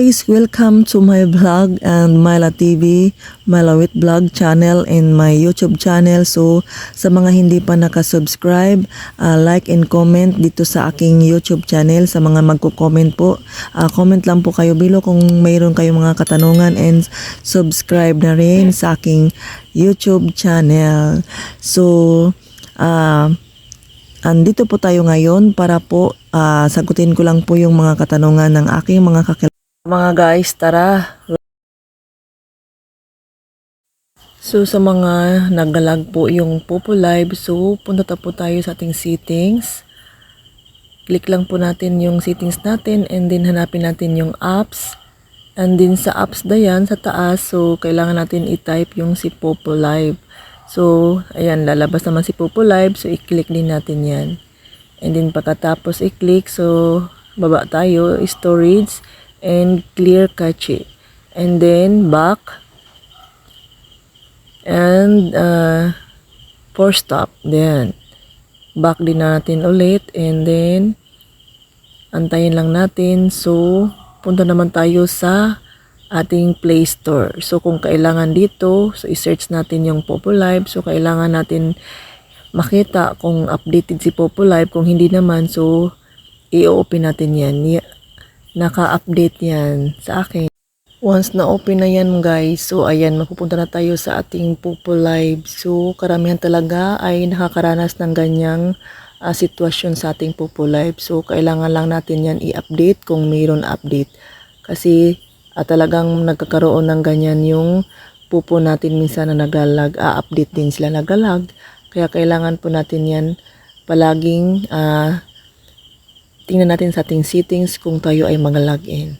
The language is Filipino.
guys, welcome to my vlog and Myla TV, Myla Wit Vlog channel and my YouTube channel. So sa mga hindi pa nakasubscribe, like and comment dito sa aking YouTube channel. Sa mga magko-comment po, comment lang po kayo below kung mayroon kayong mga katanungan and subscribe na rin sa aking YouTube channel. So andito po tayo ngayon para po sagutin ko lang po yung mga katanungan ng aking mga kakilala. Mga guys, tara! So sa mga nagalag po yung Popo Live, so punta po tayo sa ating settings. Click lang po natin yung settings natin and then hanapin natin yung apps. And then sa apps na yan, sa taas, so kailangan natin i-type yung si Popo Live. So, ayan, lalabas naman si Popo Live. So, i-click din natin yan. And then, pagkatapos i-click, so, baba tayo, storage, and clear cache. And then, back. And, force stop. Then, back din natin ulit. And then, antayin lang natin. So, punta naman tayo sa ating Play Store. So, kung kailangan dito, so i-search natin yung Popo Live. So, kailangan natin makita kung updated si Popo Live. Kung hindi naman, so i-open natin yan. Naka-update yan sa akin. Once na-open na yan guys, so ayan, mapupunta na tayo sa ating Popo Live. So, karamihan talaga ay nakakaranas ng ganyang sitwasyon sa ating Popo Live. So, kailangan lang natin yan i-update kung mayroon update. Kasi, talagang nagkakaroon ng ganyan yung Popo natin minsan na naglalag, update din sila naglalag. Kaya kailangan po natin yan palaging tingnan natin sa ating settings kung tayo ay mag-login.